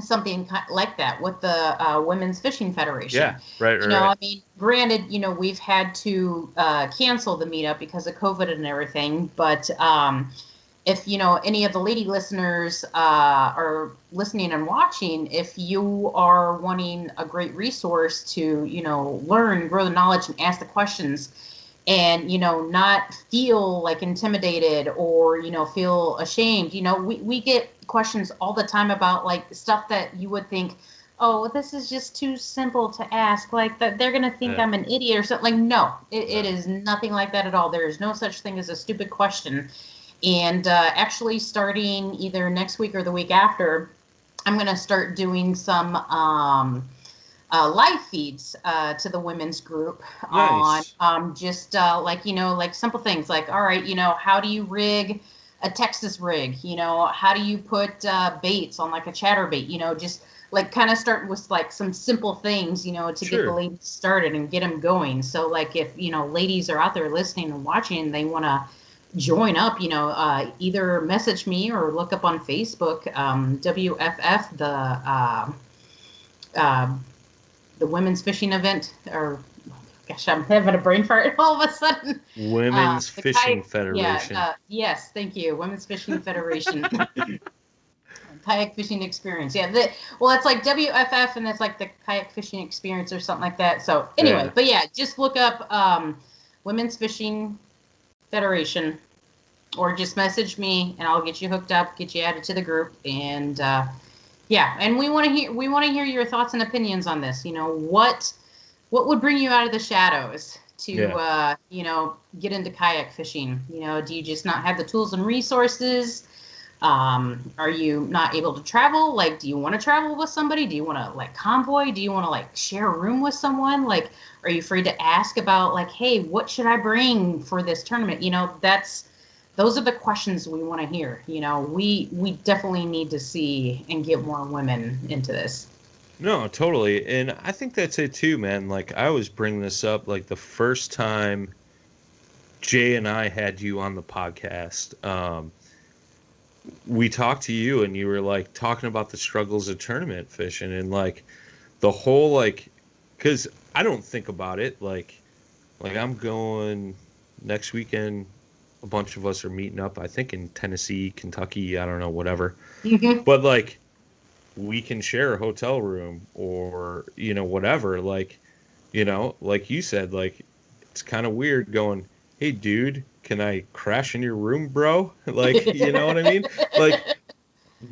something like that with the Women's Fishing Federation. Yeah. Right. I Right. mean, granted, we've had to cancel the meetup because of COVID and everything, but if any of the lady listeners are listening and watching, if you are wanting a great resource to learn, grow the knowledge, and ask the questions, and not feel like intimidated or feel ashamed, we get questions all the time about like stuff that you would think, oh, this is just too simple to ask, like that they're gonna think Yeah. I'm an idiot or something. Like, no, it Yeah. is nothing like that at all. There is no such thing as a stupid question. And actually, starting either next week or the week after, I'm going to start doing some live feeds to the women's group on Nice. just like, like simple things like, all right, how do you rig a Texas rig? How do you put baits on like a chatterbait? Just like kind of start with like some simple things, to get the Sure. ladies started and get them going. So like if, ladies are out there listening and watching and they want to join up, either message me or look up on Facebook, WFF, uh, the women's fishing event, or gosh, I'm having a brain fart all of a sudden. Women's The Fishing kayak, yeah, Federation. yes, thank you, Women's Fishing Federation. Kayak fishing experience, yeah. Well, it's like WFF, and it's like the kayak fishing experience or something like that. So anyway, Yeah. but yeah, just look up Women's Fishing Federation, or just message me and I'll get you hooked up, get you added to the group, and yeah. And we want to hear your thoughts and opinions on this. What would bring you out of the shadows to Yeah. get into kayak fishing? Do you just not have the tools and resources? Are you not able to travel? Like, do you want to travel with somebody? Do you want to like convoy? Do you want to like share a room with someone? Like, are you afraid to ask about like, hey, what should I bring for this tournament? Those are the questions we want to hear. We definitely need to see and get more women into this. No, totally. And I think that's it too, man. Like I always bring this up like the first time Jay and I had you on the podcast. We talked to you and you were like talking about the struggles of tournament fishing and like the whole like cuz I don't think about it like I'm going next weekend, a bunch of us are meeting up I think in Tennessee, Kentucky, I don't know, whatever. Mm-hmm. But like we can share a hotel room or whatever, like you said, like it's kind of weird going, hey dude, can I crash in your room, bro? Like, you know what I mean? Like,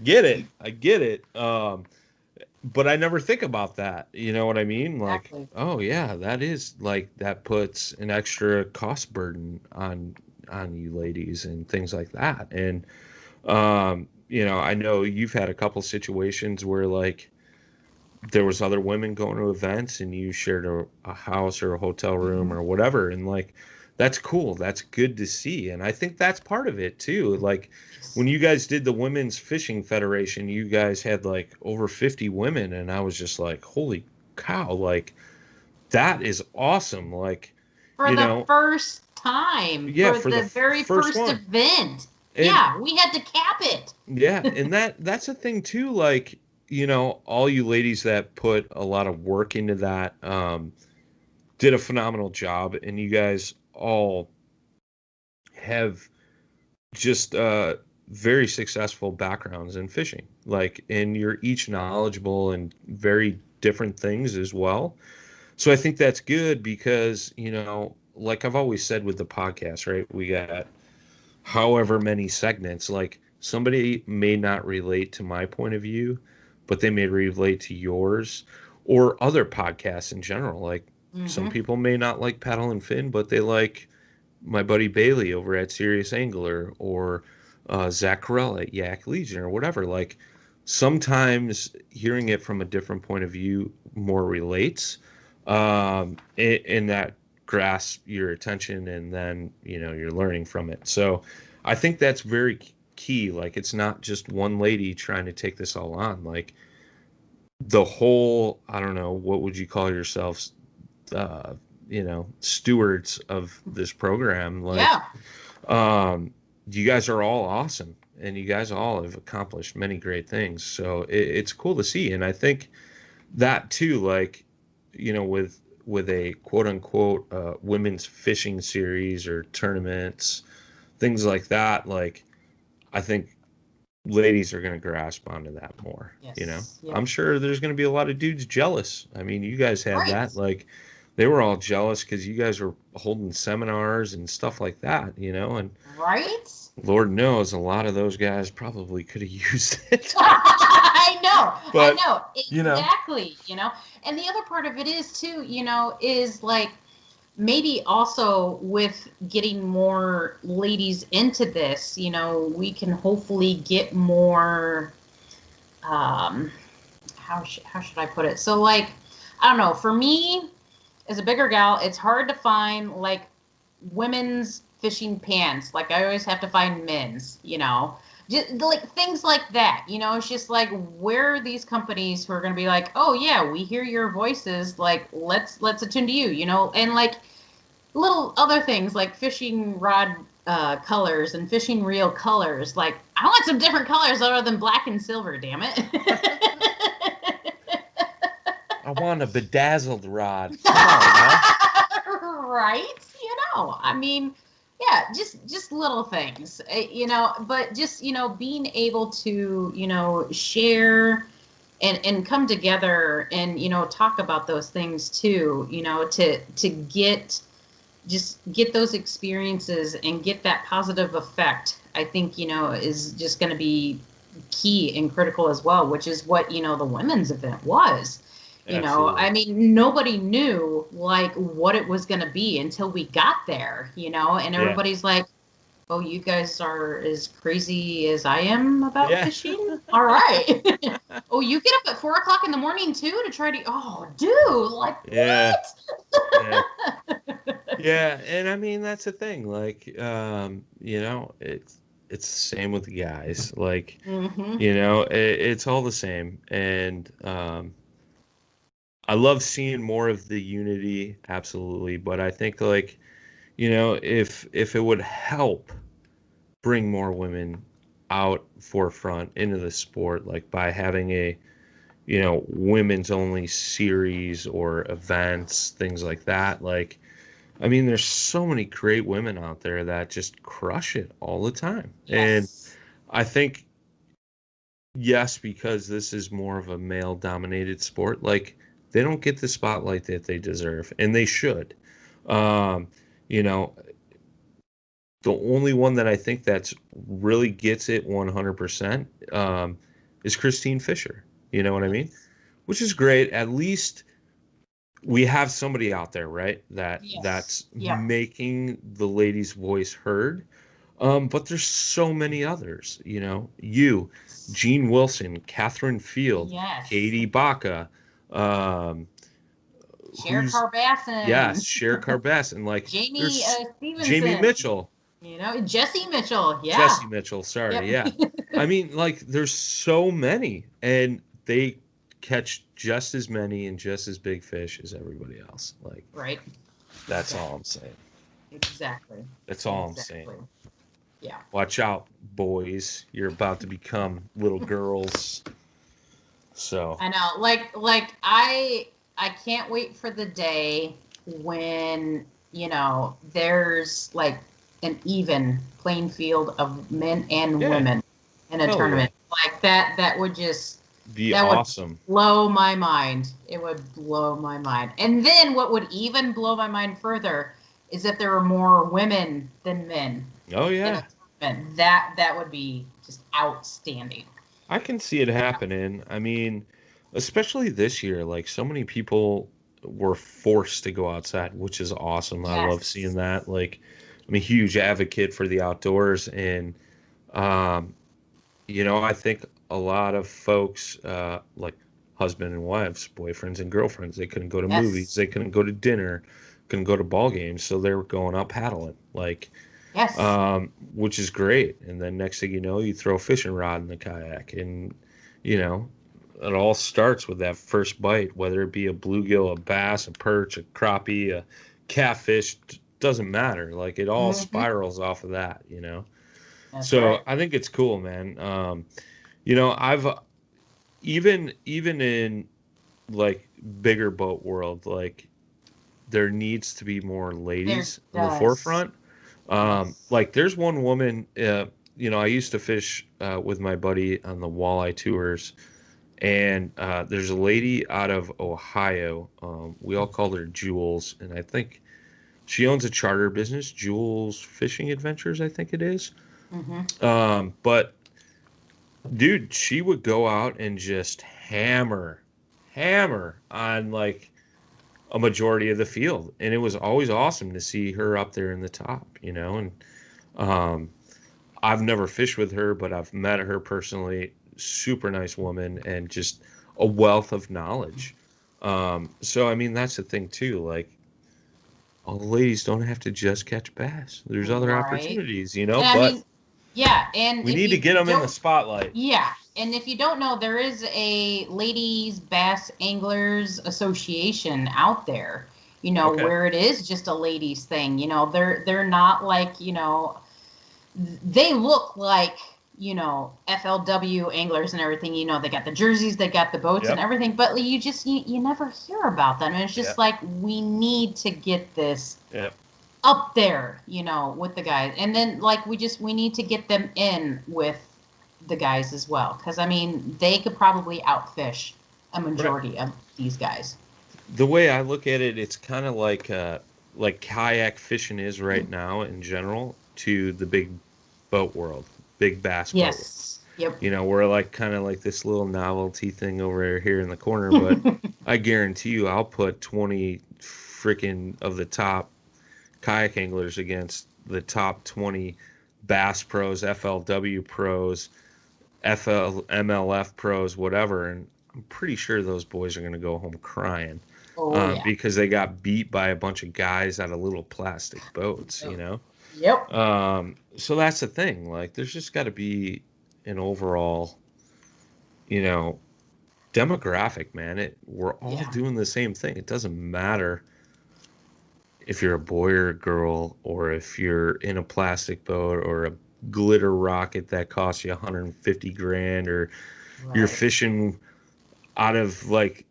I get it. But I never think about that. You know what I mean? Like, Exactly. oh yeah, that is like that puts an extra cost burden on you ladies and things like that. And I know you've had a couple situations where like there was other women going to events and you shared a house or a hotel room Mm-hmm. or whatever, and like that's cool, that's good to see. And I think that's part of it too. Like when Yes. you guys did the Women's Fishing Federation, you guys had like over 50 women, and I was just like, holy cow, like that is awesome. Like, For you the know, first time, yeah, for for the the very first first one. event. And Yeah, we had to cap it. yeah, and that's a thing too, like, all you ladies that put a lot of work into that did a phenomenal job, and you guys all have just very successful backgrounds in fishing. Like, and you're each knowledgeable in very different things as well. So I think that's good because, like I've always said with the podcast, right? We got however many segments, like somebody may not relate to my point of view, but they may relate to yours or other podcasts in general. Like some Mm-hmm. people may not like Paddle and Fin, but they like my buddy Bailey over at Serious Angler or Zach Carell at Yak Legion or whatever. Like sometimes hearing it from a different point of view more relates, in that grasp your attention, and then you're learning from it. So I think that's very key. Like it's not just one lady trying to take this all on. Like the whole, I don't know, what would you call yourselves? Uh, stewards of this program. Like, Yeah. you guys are all awesome, and you guys all have accomplished many great things. So it's cool to see, and I think that too, like, with a quote unquote women's fishing series or tournaments, things like that. Like, I think ladies are going to grasp onto that more. Yes. I'm Yep. sure there's going to be a lot of dudes jealous. I mean, you guys had Right. that. Like, they were all jealous because you guys were holding seminars and stuff like that, and Right. Lord knows a lot of those guys probably could have used it. I know. I But, know. you know, Exactly. And the other part of it is too, is like maybe also with getting more ladies into this, we can hopefully get more how should I put it? So like, I don't know, for me as a bigger gal, it's hard to find like women's fishing pants. Like I always have to find men's, just like things like that. It's just like, where are these companies who are going to be like, oh yeah, we hear your voices, like let's attune to you, and like little other things like fishing rod colors and fishing reel colors. Like I want some different colors other than black and silver, damn it. I want a bedazzled rod. Come on now. Right. I mean, yeah, just little things, but just being able to share and come together and talk about those things too, to get those experiences and get that positive effect. I think is just going to be key and critical as well, which is what the women's event was. Absolutely. I mean, nobody knew like what it was going to be until we got there, and Yeah. everybody's like, oh, you guys are as crazy as I am about Yeah. fishing. All right. Oh, you get up at 4 o'clock in the morning too to try to, oh, dude, like Yeah. what? Yeah. Yeah, and I mean that's the thing. Like, it's the same with the guys. Like, Mm-hmm. it's all the same, and I love seeing more of the unity, absolutely. But I think, like, if it would help bring more women out forefront into the sport, like by having a women's only series or events, things like that. Like, I mean, there's so many great women out there that just crush it all the time. And Yes. I think, yes, because this is more of a male dominated sport, like they don't get the spotlight that they deserve, and they should. Um, you know, the only one that I think that's really gets it 100% is Christine Fisher. You know what I mean? Yes. Which is great. At least we have somebody out there, right? Yes. That's Yep. making the lady's voice heard. But there's so many others, Gene Wilson, Catherine Field, Yes. Katie Baca, um, Cher who's yes, Carbassin, Cher Carbess, and like Jamie there's Jamie Stevenson, Mitchell, Jesse Mitchell. Yeah. Jesse Mitchell, sorry, Yep. yeah. I mean, like there's so many, and they catch just as many and just as big fish as everybody else. Like Right. that's all Exactly. I'm saying. Exactly. That's all I'm saying. Exactly. Yeah. Watch out, boys. You're about to become little girls. So, I know. Like I can't wait for the day when, there's like an even playing field of men and yeah. women in a Hell yeah. tournament. Like that would just be That awesome. would blow my mind. It would blow my mind. And then what would even blow my mind further is if there were more women than men. Oh yeah. That would be just outstanding. I can see it happening. I mean, especially this year, like so many people were forced to go outside, which is awesome. I love seeing Yes. that. Like, I'm a huge advocate for the outdoors, and um, I think a lot of folks, like husband and wives, boyfriends and girlfriends, they couldn't go to movies, Yes. they couldn't go to dinner, couldn't go to ball games, so they were going out paddling. Like, Yes. which is great. And then next thing you know, you throw a fishing rod in the kayak, and you know, it all starts with that first bite, whether it be a bluegill, a bass, a perch, a crappie, a catfish, doesn't matter. Like it all Mm-hmm. spirals off of that. That's So right. I think it's cool, man. I've even in like bigger boat world, like there needs to be more There ladies in the does. forefront. Yes. Like there's one woman, I used to fish with my buddy on the walleye tours, and there's a lady out of Ohio. We all called her Jules, and I think she owns a charter business, Jules Fishing Adventures, I think it is. Mm-hmm. But dude, she would go out and just hammer on like a majority of the field, and it was always awesome to see her up there in the top. And um, I've never fished with her, but I've met her personally. Super nice woman and just a wealth of knowledge. So I mean, that's the thing too. Like, all the ladies don't have to just catch bass. There's other Right. opportunities, And I but mean, yeah. And we if need to you get them in the don't, spotlight. yeah. And if you don't know, there is a Ladies Bass Anglers Association out there, Okay. where it is just a ladies thing. They're not like, they look like, FLW anglers and everything. They got the jerseys, they got the boats and Yep. everything, but you never hear about them. And it's just Yep. like, we need to get this Yep. up there, with the guys. And then like we need to get them in with the guys as well. Cause I mean, they could probably outfish a Right. majority of these guys. The way I look at it, it's kind of like kayak fishing is right now in general to the big boat world, big bass boat. Yes. Yep. We're like kind of like this little novelty thing over here in the corner, but I guarantee you I'll put 20 freaking of the top kayak anglers against the top 20 bass pros, FLW pros, MLF pros, whatever, and I'm pretty sure those boys are going to go home crying, Oh yeah. because they got beat by a bunch of guys out of little plastic boats. Oh, yep. So that's the thing. Like, there's just got to be an overall, you know, demographic, man. We're all Yeah. doing the same thing. It doesn't matter if you're a boy or a girl, or if you're in a plastic boat or a glitter rocket that costs you 150 grand, or you're Right. fishing out of like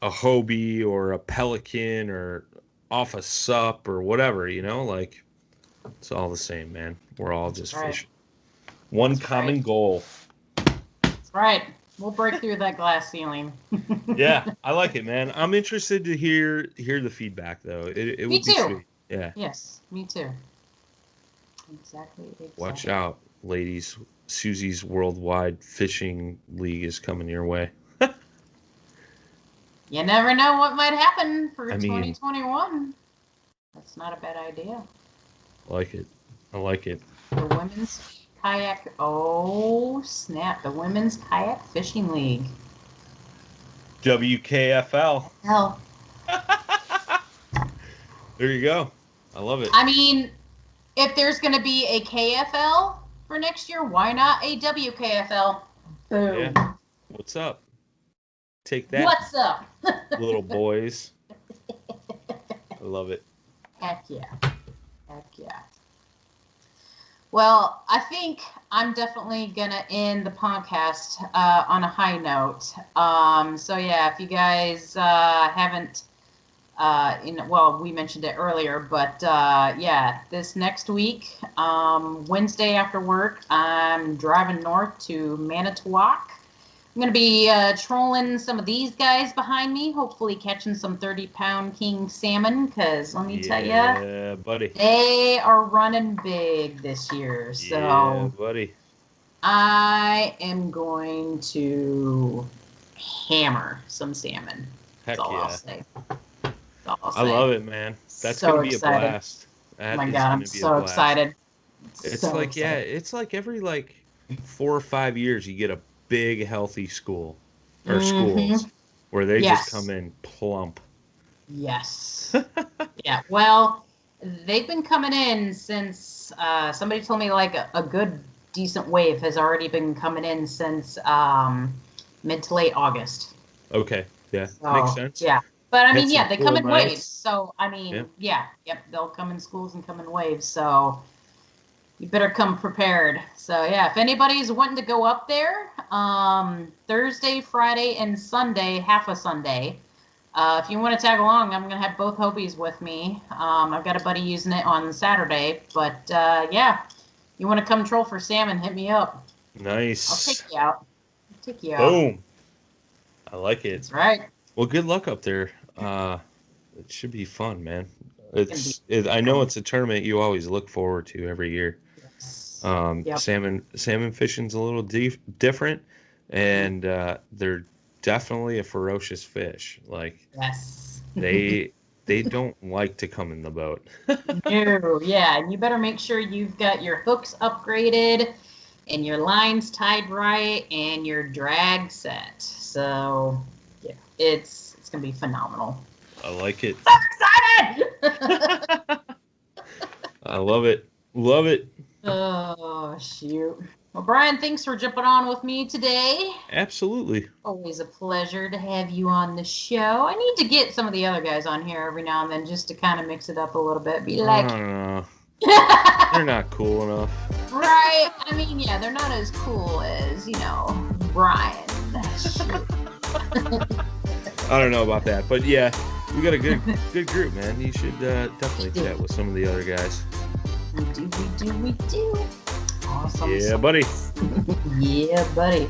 a Hobie or a Pelican or off a sup or whatever, like it's all the same, man. We're all That's just right. fishing. One That's right. common goal. That's right. We'll break through that glass ceiling. Yeah, I like it, man. I'm interested to hear the feedback though. It Me would be too. sweet. Yeah. Yes, me too. Exactly, Watch exactly. out, ladies. Susie's Worldwide Fishing League is coming your way. You never know what might happen for I mean, 2021. That's not a bad idea. I like it. I like it. The women's kayak. Oh, snap. The women's kayak fishing league. WKFL. Hell, There you go. I love it. I mean, if there's going to be a KFL for next year, why not a WKFL? Boom. Yeah. What's up? Take that, What's up? little boys. I love it. Heck yeah. Heck yeah. Well, I think I'm definitely going to end the podcast on a high note. So, yeah, if you guys haven't, well, we mentioned it earlier, but yeah, this next week, Wednesday after work, I'm driving north to Manitowoc, I'm going to be trolling some of these guys behind me, hopefully catching some 30-pound king salmon, because let me tell you, yeah, buddy, they are running big this year. So yeah, buddy, I am going to hammer some salmon. heck That's all yeah. I'll say. That's all I'll say. I love it, man. That's So gonna be excited. a blast. That Oh my is God, gonna I'm be a so blast. excited. It's So like, excited. yeah, it's like every 4 or 5 years you get a big healthy school or schools where they just come in plump. Yes. Yeah. Well, they've been coming in since somebody told me like a good decent wave has already been coming in since mid to late August. Okay. Yeah. So, Makes sense. yeah. But I Had mean, some yeah, they cool come in nights. waves. So I mean, Yep. Yep, they'll come in schools and come in waves. So you better come prepared. So yeah, if anybody's wanting to go up there, Thursday, Friday, and Sunday, half a Sunday. If you want to tag along, I'm going to have both Hobies with me. I've got a buddy using it on Saturday. But, yeah, you want to come troll for salmon, hit me up. Nice. I'll take you out. Boom. I like it. That's right. Well, good luck up there. It should be fun, man. I know it's a tournament you always look forward to every year. Yes. Yep. Salmon fishing's a little different, and they're definitely a ferocious fish. Like, yes. they don't like to come in the boat. No, yeah, and you better make sure you've got your hooks upgraded and your lines tied right and your drag set. So yeah, it's gonna be phenomenal. I like it. So excited! I love it. Love it. Oh shoot. Well, Brian, thanks for jumping on with me today. Absolutely. Always a pleasure to have you on the show. I need to get some of the other guys on here every now and then just to kind of mix it up a little bit. Be like, they're not cool enough. Right? I mean, yeah, they're not as cool as, Brian. I don't know about that, but yeah, we got a good group, man. You should definitely chat with some of the other guys. We do. Awesome. Yeah, buddy. Yeah, buddy.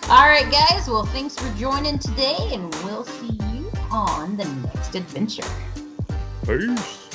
All right, guys. Well, thanks for joining today, and we'll see you on the next adventure. Peace.